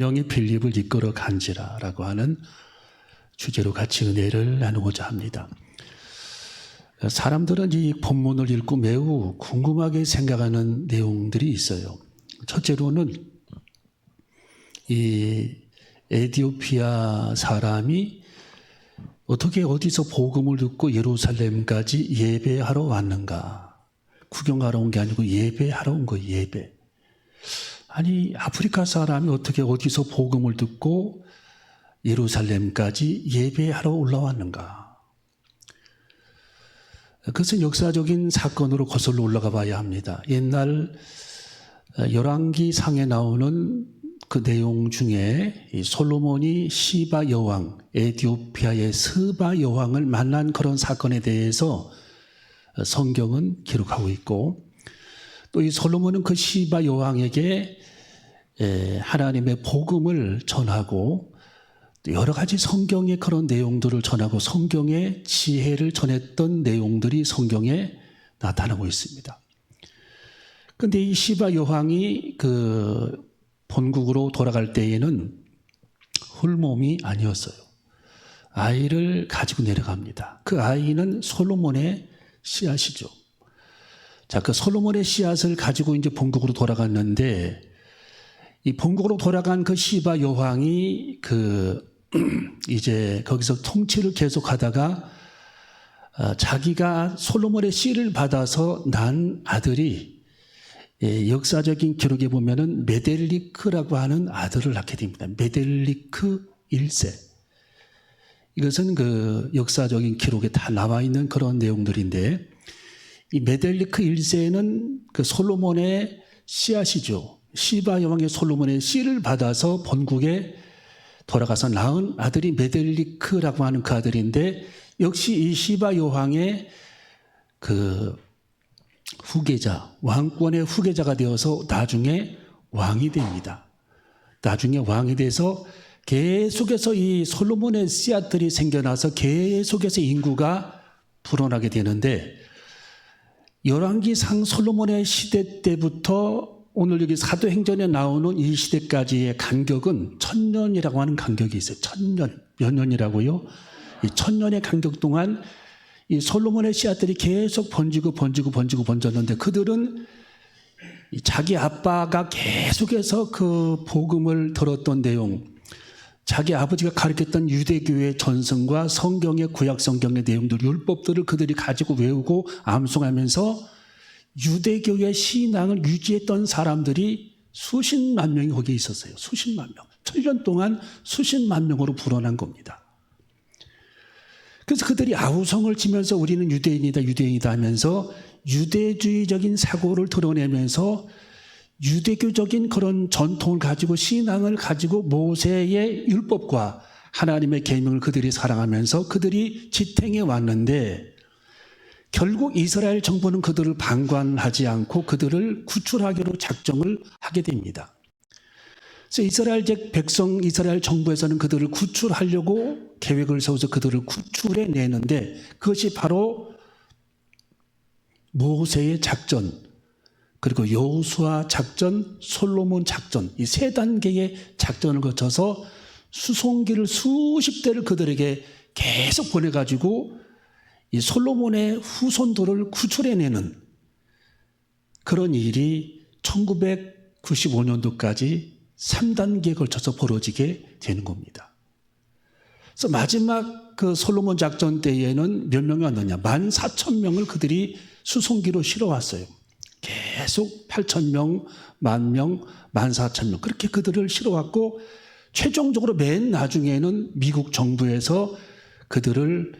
성령이 빌립을 이끌어 간지라라고 하는 주제로 같이 은혜를 나누고자 합니다. 사람들은 이 본문을 읽고 매우 궁금하게 생각하는 내용들이 있어요. 첫째로는 이 에티오피아 사람이 어떻게 어디서 복음을 듣고 예루살렘까지 예배하러 왔는가? 구경하러 온 게 아니고 예배하러 온 거예요. 예배. 아니 아프리카 사람이 어떻게 어디서 복음을 듣고 예루살렘까지 예배하러 올라왔는가? 그것은 역사적인 사건으로 거슬러 올라가 봐야 합니다. 옛날 열왕기상에 나오는 그 내용 중에 이 솔로몬이 시바 여왕, 에티오피아의 스바 여왕을 만난 그런 사건에 대해서 성경은 기록하고 있고, 또 이 솔로몬은 그 시바 여왕에게 하나님의 복음을 전하고 또 여러 가지 성경의 그런 내용들을 전하고 성경의 지혜를 전했던 내용들이 성경에 나타나고 있습니다. 그런데 이 시바 여왕이 그 본국으로 돌아갈 때에는 홀몸이 아니었어요. 아이를 가지고 내려갑니다. 그 아이는 솔로몬의 씨앗이죠. 자, 그 솔로몬의 씨앗을 가지고 이제 본국으로 돌아갔는데, 이 본국으로 돌아간 그 시바 여왕이 이제 거기서 통치를 계속하다가 자기가 솔로몬의 씨를 받아서 난 아들이 역사적인 기록에 보면은 메델리크라고 하는 아들을 낳게 됩니다. 메델리크 1세. 이것은 그 역사적인 기록에 다 나와 있는 그런 내용들인데, 이 메델리크 1세는 그 솔로몬의 씨앗이죠. 시바 여왕의 솔로몬의 씨를 받아서 본국에 돌아가서 낳은 아들이 메델리크라고 하는 그 아들인데, 역시 이 시바 여왕의 그 후계자, 왕권의 후계자가 되어서 나중에 왕이 됩니다. 나중에 왕이 돼서 계속해서 이 솔로몬의 씨앗들이 생겨나서 계속해서 인구가 불어나게 되는데, 열왕기상 솔로몬의 시대 때부터 오늘 여기 사도행전에 나오는 이 시대까지의 간격은 1000년이라고 하는 간격이 있어요. 1000년. 몇 년이라고요? 이 1000년의 간격 동안 이 솔로몬의 씨앗들이 계속 번졌는데, 그들은 자기 아빠가 계속해서 그 복음을 들었던 내용, 자기 아버지가 가르쳤던 유대교의 전승과 성경의 구약 성경의 내용들, 율법들을 그들이 가지고 외우고 암송하면서 유대교의 신앙을 유지했던 사람들이 수십만 명이 거기에 있었어요. 수십만 명. 1000년 동안 수십만 명으로 불어난 겁니다. 그래서 그들이 아우성을 치면서 우리는 유대인이다 하면서 유대주의적인 사고를 드러내면서 유대교적인 그런 전통을 가지고 신앙을 가지고 모세의 율법과 하나님의 계명을 그들이 사랑하면서 그들이 지탱해 왔는데, 결국 이스라엘 정부는 그들을 방관하지 않고 그들을 구출하기로 작정을 하게 됩니다. 그래서 이스라엘 백성, 이스라엘 정부에서는 그들을 구출하려고 계획을 세워서 그들을 구출해 내는데, 그것이 바로 모세의 작전, 그리고 여호수아 작전, 솔로몬 작전, 이 세 단계의 작전을 거쳐서 수송기를 수십 대를 그들에게 계속 보내가지고 이 솔로몬의 후손들을 구출해내는 그런 일이 1995년도까지 3단계에 걸쳐서 벌어지게 되는 겁니다. 그래서 마지막 그 솔로몬 작전 때에는 몇 명이 왔느냐? 14,000명을 그들이 수송기로 실어왔어요. 계속 8,000명, 10,000명, 14,000명 그렇게 그들을 실어왔고, 최종적으로 맨 나중에는 미국 정부에서 그들을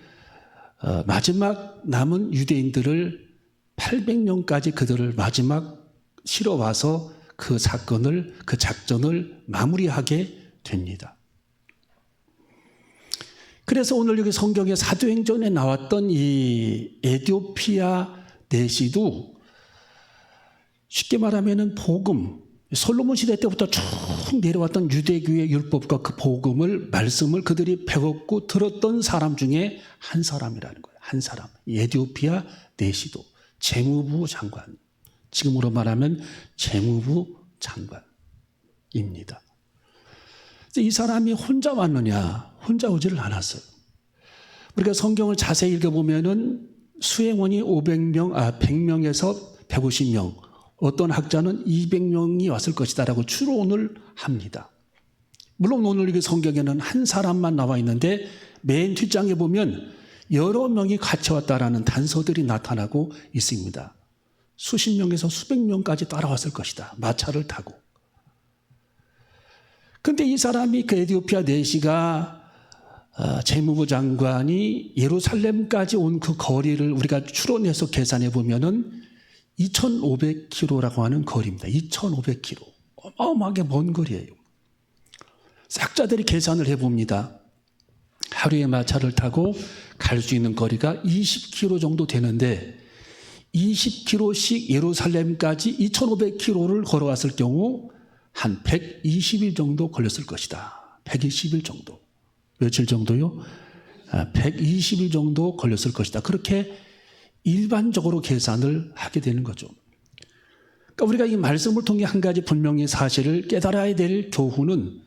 마지막 남은 유대인들을 800명까지 그들을 마지막 실어와서 그 사건을, 그 작전을 마무리하게 됩니다. 그래서 오늘 여기 성경의 사도행전에 나왔던 이 에티오피아 내시도 쉽게 말하면은 복음, 솔로몬 시대 때부터 쭉 내려왔던 유대교의 율법과 그 복음을, 말씀을 그들이 배웠고 들었던 사람 중에 한 사람이라는 거예요. 한 사람. 에티오피아 내시도 재무부 장관. 지금으로 말하면 재무부 장관입니다. 이 사람이 혼자 왔느냐? 혼자 오지를 않았어요. 우리가 성경을 자세히 읽어보면은 수행원이 100명에서 150명, 어떤 학자는 200명이 왔을 것이다라고 추론을 합니다. 물론 오늘 이 성경에는 한 사람만 나와 있는데 맨 뒷장에 보면 여러 명이 같이 왔다라는 단서들이 나타나고 있습니다. 수십 명에서 수백 명까지 따라왔을 것이다. 마차를 타고. 근데 이 사람이 그 에디오피아 내시가 재무부 장관이 예루살렘까지 온 그 거리를 우리가 추론해서 계산해 보면은 2,500km라고 하는 거리입니다. 2,500km. 어마어마하게 먼 거리예요. 학자들이 계산을 해봅니다. 하루에 마차를 타고 갈 수 있는 거리가 20km 정도 되는데 20km씩 예루살렘까지 2,500km를 걸어왔을 경우 한 120일 정도 걸렸을 것이다. 120일 정도. 며칠 정도요? 120일 정도 걸렸을 것이다. 그렇게 일반적으로 계산을 하게 되는 거죠. 그러니까 우리가 이 말씀을 통해 한 가지 분명히 사실을 깨달아야 될 교훈은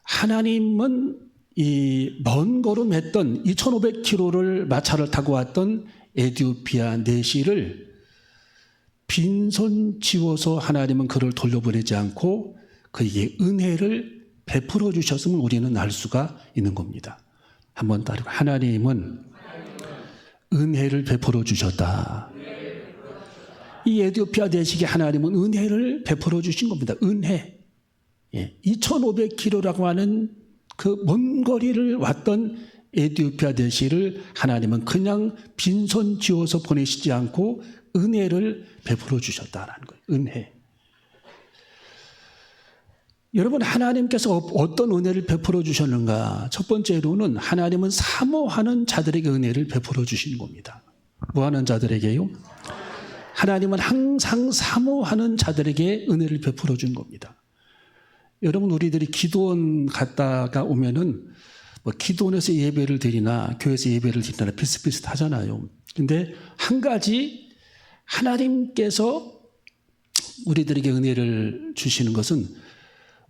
하나님은 이 먼 걸음했던 2,500km를 마차를 타고 왔던 에디오피아 내시를 빈손 지워서 하나님은 그를 돌려보내지 않고 그에게 은혜를 베풀어 주셨음을 우리는 알 수가 있는 겁니다. 한번 따르고 하나님은 은혜를 베풀어 주셨다. 이 에디오피아 내시에 하나님은 은혜를 베풀어 주신 겁니다. 은혜. 2,500km라고 하는 그 먼 거리를 왔던 에디오피아 내시를 하나님은 그냥 빈손 쥐어서 보내시지 않고 은혜를 베풀어 주셨다라는 거예요. 은혜. 여러분, 하나님께서 어떤 은혜를 베풀어 주셨는가? 첫 번째로는 하나님은 사모하는 자들에게 은혜를 베풀어 주시는 겁니다. 뭐 하는 자들에게요? 하나님은 항상 사모하는 자들에게 은혜를 베풀어 주는 겁니다. 여러분, 우리들이 기도원 갔다가 오면은 뭐 기도원에서 예배를 드리나 교회에서 예배를 드리나 비슷비슷하잖아요. 근데 한 가지 하나님께서 우리들에게 은혜를 주시는 것은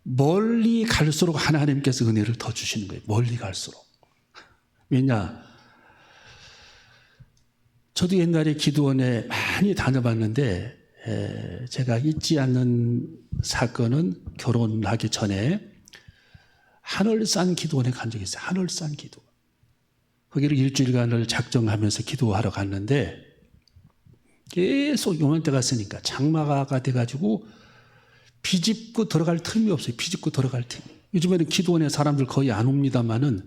멀리 갈수록 하나님께서 은혜를 더 주시는 거예요. 멀리 갈수록. 왜냐? 저도 옛날에 기도원에 많이 다녀봤는데 제가 잊지 않는 사건은 결혼하기 전에 하늘산 기도원에 간 적이 있어요. 하늘산 기도. 거기를 일주일간을 작정하면서 기도하러 갔는데 계속 요맘때 갔으니까 장마가 돼가지고 비집고 들어갈 틈이 없어요. 비집고 들어갈 틈이. 요즘에는 기도원에 사람들 거의 안 옵니다만은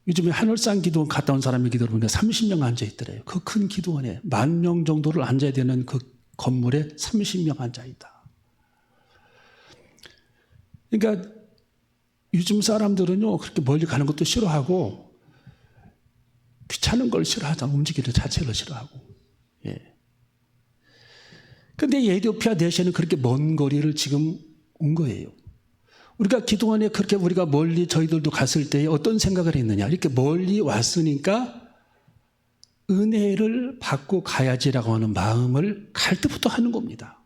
요즘에 하늘산 기도원 갔다 온 사람의 기도를 보니까 30명 앉아있더래요. 그 큰 기도원에 10,000명 정도를 앉아야 되는 그 건물에 30명 앉아있다. 그러니까 요즘 사람들은요, 그렇게 멀리 가는 것도 싫어하고 귀찮은 걸 싫어하잖아. 움직이는 자체를 싫어하고. 예. 근데 에디오피아 내시는 그렇게 먼 거리를 지금 온 거예요. 우리가 기도원에 그렇게 우리가 멀리 저희들도 갔을 때 어떤 생각을 했느냐. 이렇게 멀리 왔으니까 은혜를 받고 가야지라고 하는 마음을 갈 때부터 하는 겁니다.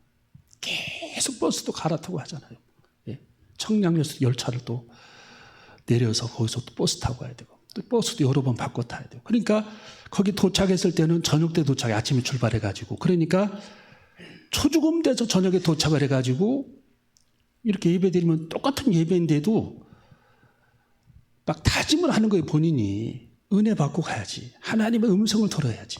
계속 버스도 갈아타고 하잖아요. 예. 청량역에서 열차를 또 내려서 거기서 또 버스 타고 가야 되고 또 버스도 여러 번 바꿔 타야 되고. 그러니까 거기 도착했을 때는 저녁 때 도착해. 아침에 출발해가지고. 그러니까 초죽음 돼서 저녁에 도착을 해가지고 이렇게 예배 드리면 똑같은 예배인데도 막 다짐을 하는 거예요. 본인이 은혜 받고 가야지. 하나님의 음성을 들어야지.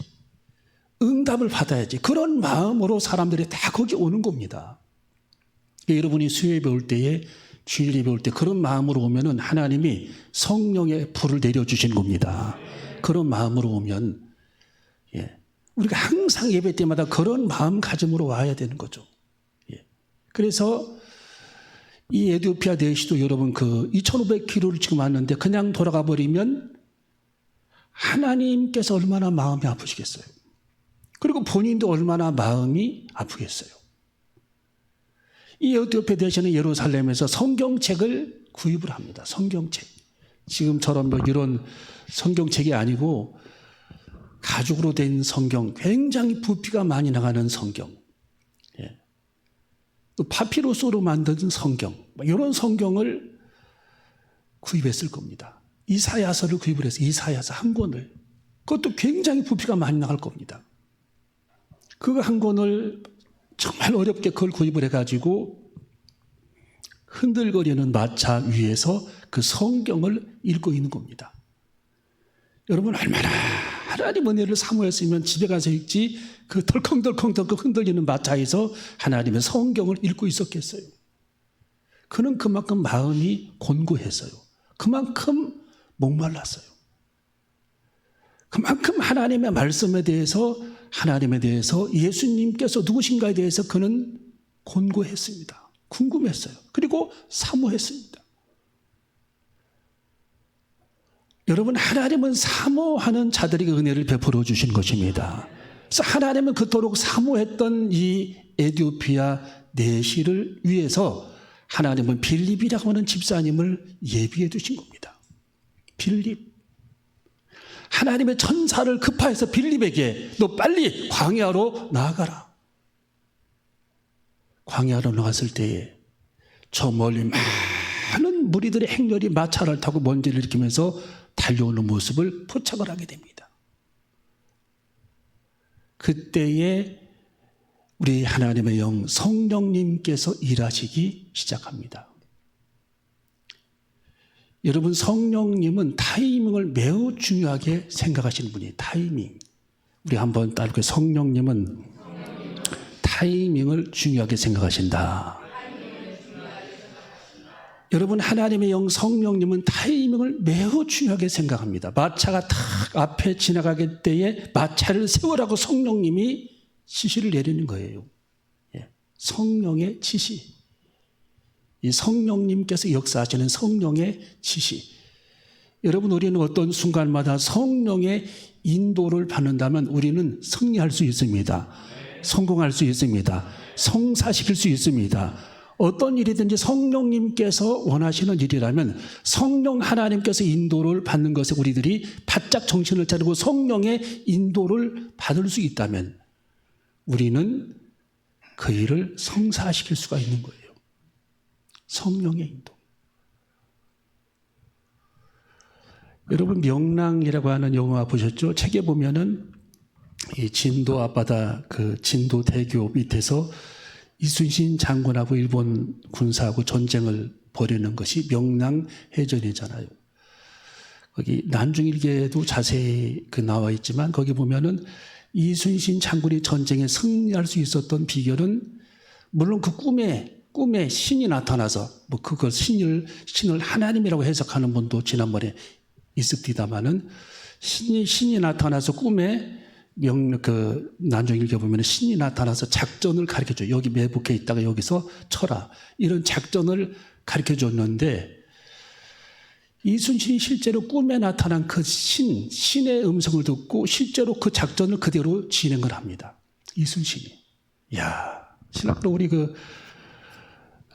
응답을 받아야지. 그런 마음으로 사람들이 다 거기 오는 겁니다. 여러분이 수요예배 올 때에 주일 예배 올 때 그런 마음으로 오면은 하나님이 성령의 불을 내려주시는 겁니다. 그런 마음으로 오면 우리가 항상 예배 때마다 그런 마음가짐으로 와야 되는 거죠. 그래서 이 에디오피아 내시도 여러분 그 2,500km를 지금 왔는데 그냥 돌아가 버리면 하나님께서 얼마나 마음이 아프시겠어요. 그리고 본인도 얼마나 마음이 아프겠어요. 이 에디오피아 내시는 예루살렘에서 성경책을 구입을 합니다. 성경책. 지금처럼 뭐 이런 성경책이 아니고 가죽으로 된 성경, 굉장히 부피가 많이 나가는 성경. 또 파피루스로 만든 성경, 이런 성경을 구입했을 겁니다. 이사야서를 구입을 해서 이사야서 한 권을, 그것도 굉장히 부피가 많이 나갈 겁니다. 그거 한 권을 정말 어렵게 그걸 구입을 해가지고 흔들거리는 마차 위에서 그 성경을 읽고 있는 겁니다. 여러분 얼마나 하나님 은혜를 사모했으면 집에 가서 읽지 그 덜컹덜컹 흔들리는 마차에서 하나님의 성경을 읽고 있었겠어요. 그는 그만큼 마음이 곤고했어요. 그만큼 목말랐어요. 그만큼 하나님의 말씀에 대해서, 하나님에 대해서, 예수님께서 누구신가에 대해서 그는 곤고했습니다. 궁금했어요. 그리고 사모했습니다. 여러분, 하나님은 사모하는 자들에게 은혜를 베풀어 주신 것입니다. 그래서 하나님은 그토록 사모했던 이 에티오피아 내시를 위해서 하나님은 빌립이라고 하는 집사님을 예비해 두신 겁니다. 빌립. 하나님의 천사를 급파해서 빌립에게 너 빨리 광야로 나아가라. 광야로 나갔을 때에 저 멀리 많은 무리들의 행렬이 마차를 타고 먼지를 일으키면서 달려오는 모습을 포착을 하게 됩니다. 그때에 우리 하나님의 영 성령님께서 일하시기 시작합니다. 여러분, 성령님은 타이밍을 매우 중요하게 생각하시는 분이에요. 타이밍. 우리 한번 따르게, 성령님은 타이밍을 중요하게 생각하신다. 여러분, 하나님의 영 성령님은 타이밍을 매우 중요하게 생각합니다. 마차가 탁 앞에 지나가게 때에 마차를 세우라고 성령님이 지시를 내리는 거예요. 성령의 지시. 이 성령님께서 역사하시는 성령의 지시. 여러분, 우리는 어떤 순간마다 성령의 인도를 받는다면 우리는 승리할 수 있습니다. 성공할 수 있습니다. 성사시킬 수 있습니다. 어떤 일이든지 성령님께서 원하시는 일이라면 성령 하나님께서 인도를 받는 것에 우리들이 바짝 정신을 차리고 성령의 인도를 받을 수 있다면 우리는 그 일을 성사시킬 수가 있는 거예요. 성령의 인도. 여러분, 명랑이라고 하는 영화 보셨죠? 책에 보면은 이 진도 앞바다 그 진도 대교 밑에서 이순신 장군하고 일본 군사하고 전쟁을 벌이는 것이 명랑해전이잖아요. 거기 난중일기에도 자세히 나와 있지만 거기 보면은 이순신 장군이 전쟁에 승리할 수 있었던 비결은 물론 그 꿈에 신이 나타나서 그걸 신을 하나님이라고 해석하는 분도 지난번에 있었디다마는 신이 나타나서 꿈에 난중일기에 보면 신이 나타나서 작전을 가르쳐줘요. 여기 매복해 있다가 여기서 쳐라. 이런 작전을 가르쳐 줬는데 이순신이 실제로 꿈에 나타난 그 신의 음성을 듣고 실제로 그 작전을 그대로 진행을 합니다. 이순신이. 이야, 신학도 우리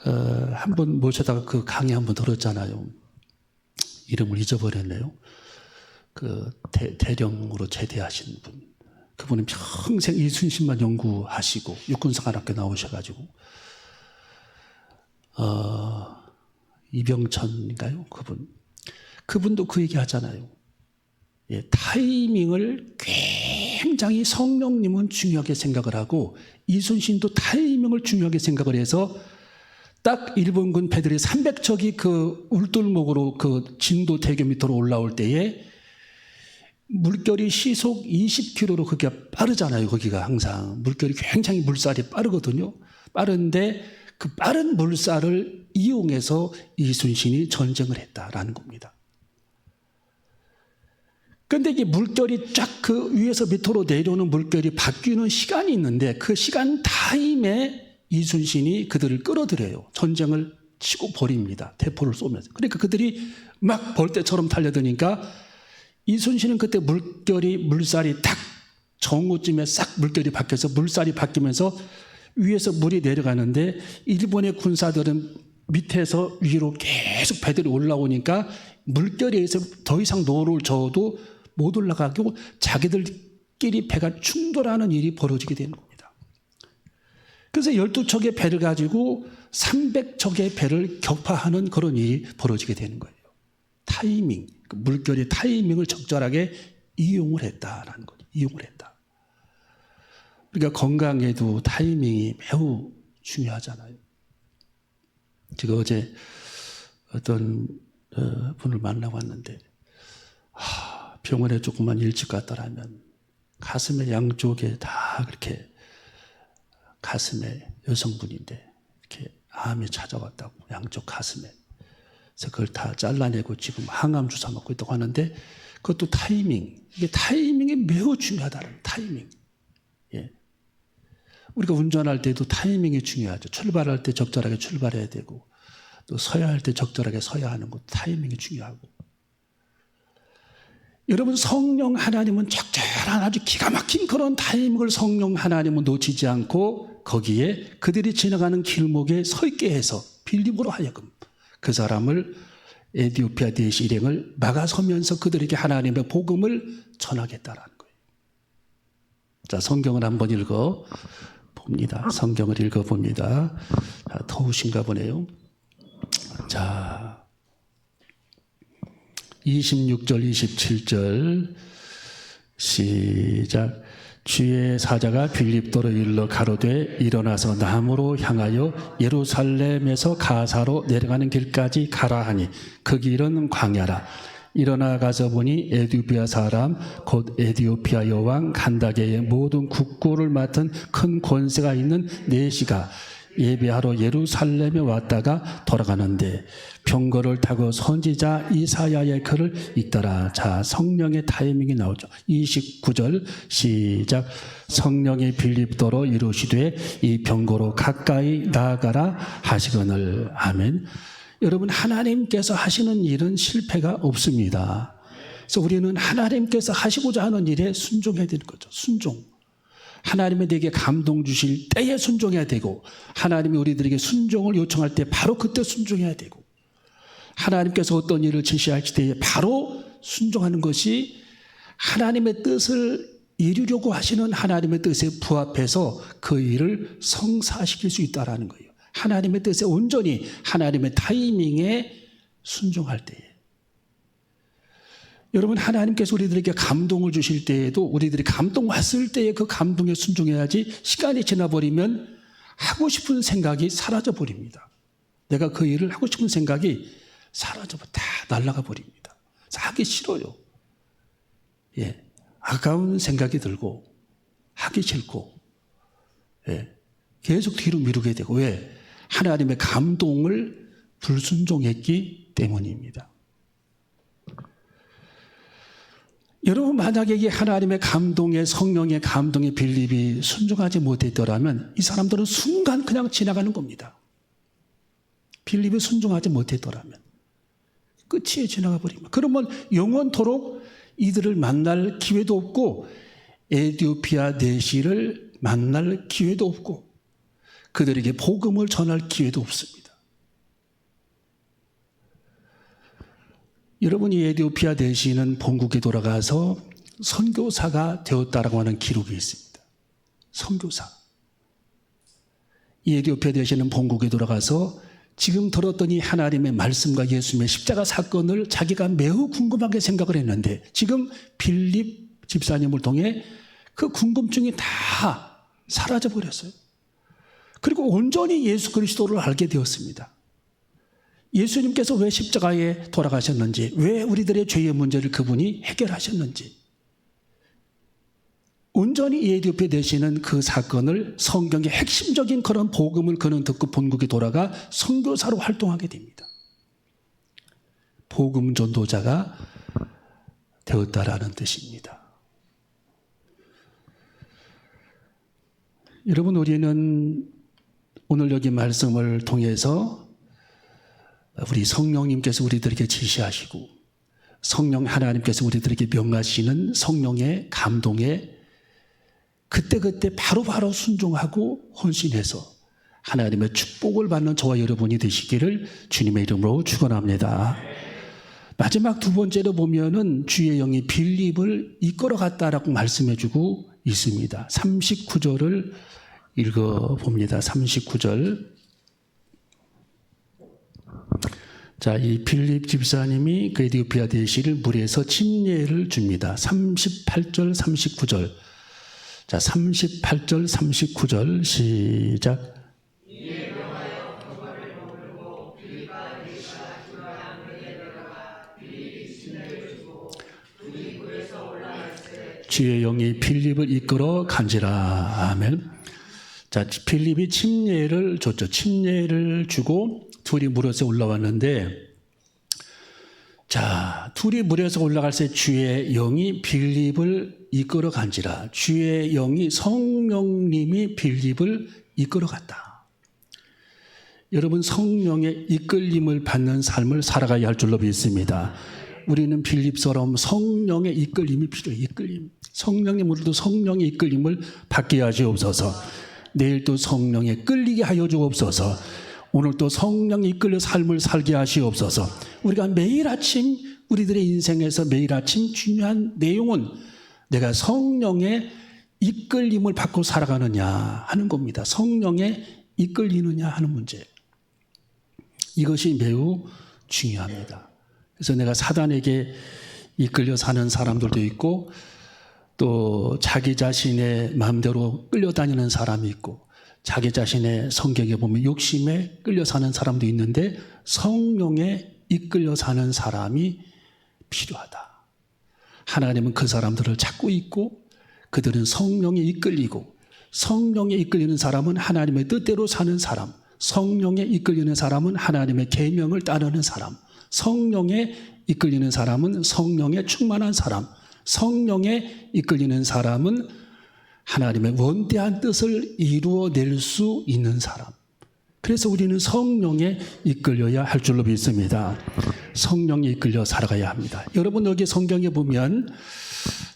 한 번 모셔다가 그 강의 한 번 들었잖아요. 이름을 잊어버렸네요. 대령으로 제대하신 분. 그분은 평생 이순신만 연구하시고 육군사관학교 나오셔가지고 이병천인가요? 그분도 그 얘기 하잖아요. 타이밍을 굉장히 성령님은 중요하게 생각을 하고 이순신도 타이밍을 중요하게 생각을 해서 딱 일본군 배들이 300척이 그 울돌목으로 그 진도 대교 밑으로 올라올 때에 물결이 시속 20km로 그게 빠르잖아요. 거기가 항상 물결이 굉장히 물살이 빠르거든요. 빠른데 그 빠른 물살을 이용해서 이순신이 전쟁을 했다라는 겁니다. 그런데 이게 물결이 쫙 그 위에서 밑으로 내려오는 물결이 바뀌는 시간이 있는데 그 시간 타임에 이순신이 그들을 끌어들여요. 전쟁을 치고 버립니다. 대포를 쏘면서. 그러니까 그들이 막 벌떼처럼 달려드니까 이순신은 그때 물살이 딱 정오쯤에 싹 물결이 바뀌어서 물살이 바뀌면서 위에서 물이 내려가는데 일본의 군사들은 밑에서 위로 계속 배들이 올라오니까 물결에 의해서 더 이상 노를 저어도 못 올라가고 자기들끼리 배가 충돌하는 일이 벌어지게 되는 겁니다. 그래서 12척의 배를 가지고 300척의 배를 격파하는 그런 일이 벌어지게 되는 거예요. 타이밍, 물결의 타이밍을 적절하게 이용을 했다라는 거죠. 이용을 했다. 그러니까 건강에도 타이밍이 매우 중요하잖아요. 제가 어제 어떤 분을 만나고 왔는데 병원에 조금만 일찍 갔더라면 가슴의 양쪽에 다 그렇게 가슴에 여성분인데 이렇게 암이 찾아왔다고 양쪽 가슴에. 그래서 그걸 다 잘라내고 지금 항암 주사 맞고 있다고 하는데 그것도 타이밍. 이게 타이밍이 매우 중요하다는 타이밍. 예. 우리가 운전할 때도 타이밍이 중요하죠. 출발할 때 적절하게 출발해야 되고 또 서야 할 때 적절하게 서야 하는 것도 타이밍이 중요하고. 여러분 성령 하나님은 적절한 아주 기가 막힌 그런 타이밍을 성령 하나님은 놓치지 않고 거기에 그들이 지나가는 길목에 서 있게 해서 빌립으로 하여금 그 사람을 에디오피아 대시 일행을 막아서면서 그들에게 하나님의 복음을 전하겠다라는 거예요. 자, 성경을 한번 읽어봅니다. 성경을 읽어봅니다. 더우신가 보네요. 자, 26절, 27절 시작. 주의 사자가 빌립도로 일러 가로되 일어나서 남으로 향하여 예루살렘에서 가사로 내려가는 길까지 가라 하니 그 길은 광야라. 일어나 가서 보니 에디오피아 사람 곧 에디오피아 여왕 간다게의 모든 국고를 맡은 큰 권세가 있는 내시가 예배하러 예루살렘에 왔다가 돌아가는데 병거를 타고 선지자 이사야의 글을 읽더라. 자, 성령의 타이밍이 나오죠. 29절 시작. 성령이 빌립도로 이루시되 이 병거로 가까이 나아가라 하시거늘. 아멘. 여러분, 하나님께서 하시는 일은 실패가 없습니다. 그래서 우리는 하나님께서 하시고자 하는 일에 순종해야 되는 거죠. 순종. 하나님이 내게 감동 주실 때에 순종해야 되고 하나님이 우리들에게 순종을 요청할 때 바로 그때 순종해야 되고 하나님께서 어떤 일을 지시하실 때에 바로 순종하는 것이 하나님의 뜻을 이루려고 하시는 하나님의 뜻에 부합해서 그 일을 성사시킬 수 있다는 거예요. 하나님의 뜻에 온전히 하나님의 타이밍에 순종할 때에. 여러분, 하나님께서 우리들에게 감동을 주실 때에도 우리들이 감동 왔을 때에 그 감동에 순종해야지 시간이 지나버리면 하고 싶은 생각이 사라져 버립니다. 내가 그 일을 하고 싶은 생각이 다 날아가 버립니다. 하기 싫어요. 예, 아까운 생각이 들고 하기 싫고 예, 계속 뒤로 미루게 되고 왜? 하나님의 감동을 불순종했기 때문입니다. 여러분, 만약에 이 하나님의 감동에 성령의 감동에 빌립이 순종하지 못했더라면 이 사람들은 순간 그냥 지나가는 겁니다. 빌립이 순종하지 못했더라면 끝이 지나가 버립니다. 그러면 영원토록 이들을 만날 기회도 없고 에디오피아 내시를 만날 기회도 없고 그들에게 복음을 전할 기회도 없습니다. 여러분이 에디오피아 내시는 본국에 돌아가서 선교사가 되었다라고 하는 기록이 있습니다. 선교사. 이 에디오피아 내시는 본국에 돌아가서 지금 들었던 이 하나님의 말씀과 예수님의 십자가 사건을 자기가 매우 궁금하게 생각을 했는데 지금 빌립 집사님을 통해 그 궁금증이 다 사라져 버렸어요. 그리고 온전히 예수 그리스도를 알게 되었습니다. 예수님께서 왜 십자가에 돌아가셨는지, 왜 우리들의 죄의 문제를 그분이 해결하셨는지, 온전히 에디오피아 내시는 그 사건을 성경의 핵심적인 그런 복음을 그는 듣고 본국에 돌아가 선교사로 활동하게 됩니다. 복음 전도자가 되었다라는 뜻입니다. 여러분, 우리는 오늘 여기 말씀을 통해서 우리 성령님께서 우리들에게 지시하시고 성령 하나님께서 우리들에게 명하시는 성령의 감동에 그때그때 바로바로 순종하고 헌신해서 하나님의 축복을 받는 저와 여러분이 되시기를 주님의 이름으로 축원합니다. 마지막 두 번째로 보면은 주의 영이 빌립을 이끌어갔다라고 말씀해주고 있습니다. 39절을 읽어봅니다. 39절. 자, 이 빌립 집사님이 그 에디오피아 대시를 물에서 침례를 줍니다. 38절, 39절. 자, 38절, 39절 시작. 주의 영이 빌립을 이끌어 간지라. 아멘. 자, 빌립이 침례를 줬죠. 침례를 주고 둘이 물에서 올라왔는데, 자, 둘이 물에서 올라갈 때 주의 영이 빌립을 이끌어 간지라. 주의 영이 성령님이 빌립을 이끌어 갔다. 여러분, 성령의 이끌림을 받는 삶을 살아가야 할 줄로 믿습니다. 우리는 빌립처럼 성령의 이끌림이 필요해요. 이끌림. 성령님, 우리도 성령의 이끌림을 받게 하시옵소서. 내일 또 성령에 끌리게 하여 주옵소서. 오늘 또 성령에 이끌려 삶을 살게 하시옵소서. 우리가 매일 아침, 우리들의 인생에서 매일 아침 중요한 내용은 내가 성령의 이끌림을 받고 살아가느냐 하는 겁니다. 성령에 이끌리느냐 하는 문제. 이것이 매우 중요합니다. 그래서 내가 사단에게 이끌려 사는 사람들도 있고, 또 자기 자신의 마음대로 끌려다니는 사람이 있고, 자기 자신의 성격에 보면 욕심에 끌려 사는 사람도 있는데, 성령에 이끌려 사는 사람이 필요하다. 하나님은 그 사람들을 찾고 있고, 그들은 성령에 이끌리고, 성령에 이끌리는 사람은 하나님의 뜻대로 사는 사람, 성령에 이끌리는 사람은 하나님의 계명을 따르는 사람, 성령에 이끌리는 사람은 성령에 충만한 사람, 성령에 이끌리는 사람은 하나님의 원대한 뜻을 이루어낼 수 있는 사람. 그래서 우리는 성령에 이끌려야 할 줄로 믿습니다. 성령에 이끌려 살아가야 합니다. 여러분, 여기 성경에 보면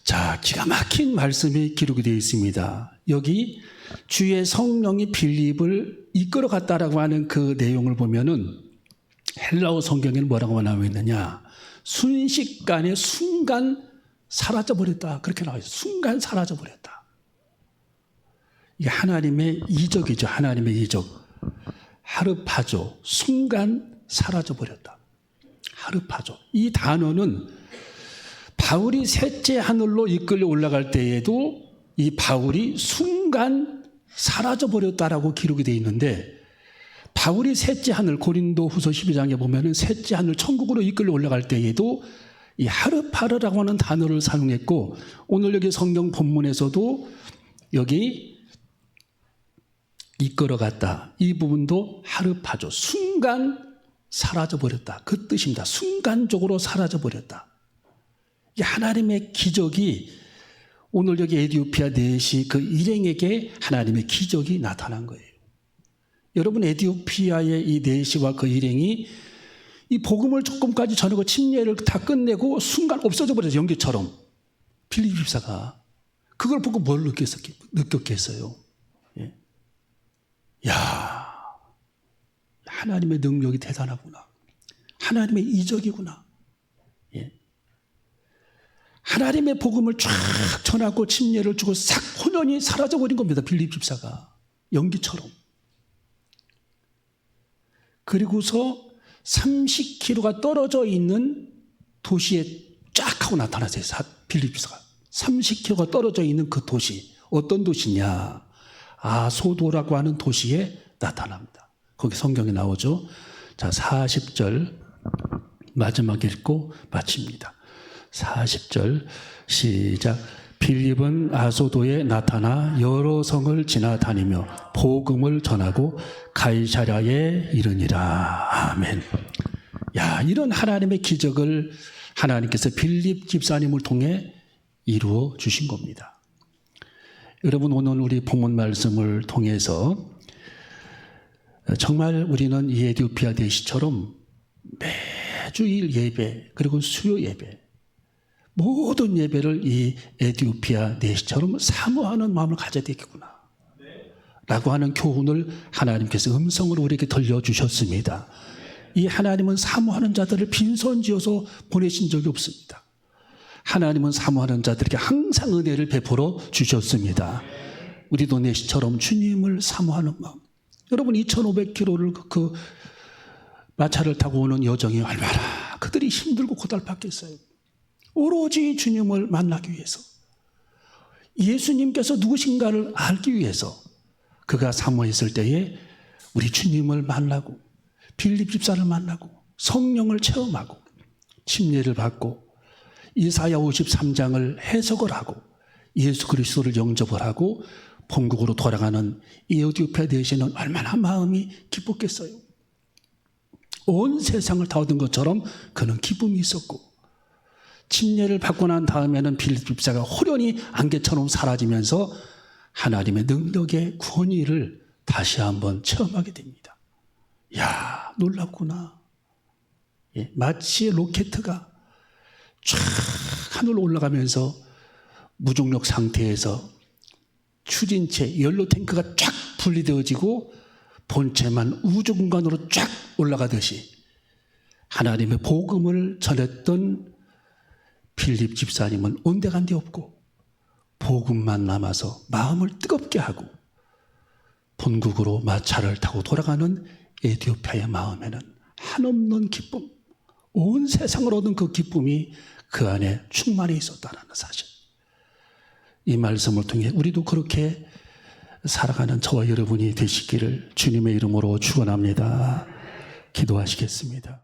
자, 기가 막힌 말씀이 기록이 되어 있습니다. 여기 주의 성령이 빌립을 이끌어 갔다라고 하는 그 내용을 보면은 헬라어 성경에는 뭐라고 나와 있느냐? 순식간에 순간 사라져버렸다. 그렇게 나와 있어요. 순간 사라져버렸다. 이게 하나님의 이적이죠. 하나님의 이적. 하르파조. 순간 사라져버렸다. 하르파조. 이 단어는 바울이 셋째 하늘로 이끌려 올라갈 때에도 이 바울이 순간 사라져버렸다라고 기록이 되어 있는데, 바울이 셋째 하늘, 고린도 후서 12장에 보면은 셋째 하늘 천국으로 이끌려 올라갈 때에도 이 하르파르라고 하는 단어를 사용했고, 오늘 여기 성경 본문에서도 여기 이끌어갔다. 이 부분도 하르파조. 순간 사라져버렸다. 그 뜻입니다. 순간적으로 사라져버렸다. 이 하나님의 기적이 오늘 여기 에디오피아 내시 그 일행에게 하나님의 기적이 나타난 거예요. 여러분, 에디오피아의 이 내시와 그 일행이 이 복음을 조금까지 전하고 침례를 다 끝내고 순간 없어져 버려서 연기처럼. 빌립 집사가 그걸 보고 뭘 느꼈겠어요? 예. 야, 하나님의 능력이 대단하구나. 하나님의 이적이구나. 예. 하나님의 복음을 쫙 전하고 침례를 주고 싹 혼연히 사라져버린 겁니다. 빌립 집사가. 연기처럼. 그리고서 30km가 떨어져 있는 도시에 쫙 하고 나타났어요. 빌립 집사가. 30km가 떨어져 있는 그 도시. 어떤 도시냐? 아소도라고 하는 도시에 나타납니다. 거기 성경에 나오죠. 자, 40절 마지막 읽고 마칩니다. 40절 시작. 빌립은 아소도에 나타나 여러 성을 지나다니며 복음을 전하고 가이사랴에 이르니라. 아멘. 야, 이런 하나님의 기적을 하나님께서 빌립 집사님을 통해 이루어 주신 겁니다. 여러분, 오늘 우리 본문 말씀을 통해서 정말 우리는 이 에디오피아 대시처럼 매주일 예배, 그리고 수요 예배, 모든 예배를 이 에디오피아 내시처럼 사모하는 마음을 가져야 되겠구나 라고 하는 교훈을 하나님께서 음성으로 우리에게 들려주셨습니다. 이 하나님은 사모하는 자들을 빈손지어서 보내신 적이 없습니다. 하나님은 사모하는 자들에게 항상 은혜를 베풀어 주셨습니다. 우리도 내시처럼 주님을 사모하는 마음. 여러분 2500km를 그 마차를 타고 오는 여정이 얼마나 그들이 힘들고 고달팠겠어요. 오로지 주님을 만나기 위해서, 예수님께서 누구신가를 알기 위해서 그가 사모했을 때에 우리 주님을 만나고 빌립 집사를 만나고 성령을 체험하고 침례를 받고 이사야 53장을 해석을 하고 예수 그리스도를 영접을 하고 본국으로 돌아가는 에티오피아 대신은 얼마나 마음이 기뻤겠어요. 온 세상을 다 얻은 것처럼 그는 기쁨이 있었고, 침례를 받고 난 다음에는 빌립 집사가 호련히 안개처럼 사라지면서 하나님의 능력의 권위를 다시 한번 체험하게 됩니다. 야, 놀랍구나. 예, 마치 로켓가 쫙 하늘로 올라가면서 무중력 상태에서 추진체, 연료 탱크가 쫙 분리되어지고 본체만 우주 공간으로 쫙 올라가듯이 하나님의 복음을 전했던 빌립 집사님은 온데간데 없고 복음만 남아서 마음을 뜨겁게 하고 본국으로 마차를 타고 돌아가는 에티오피아의 마음에는 한없는 기쁨, 온 세상을 얻은 그 기쁨이 그 안에 충만히 있었다는 사실. 이 말씀을 통해 우리도 그렇게 살아가는 저와 여러분이 되시기를 주님의 이름으로 축원합니다. 기도하시겠습니다.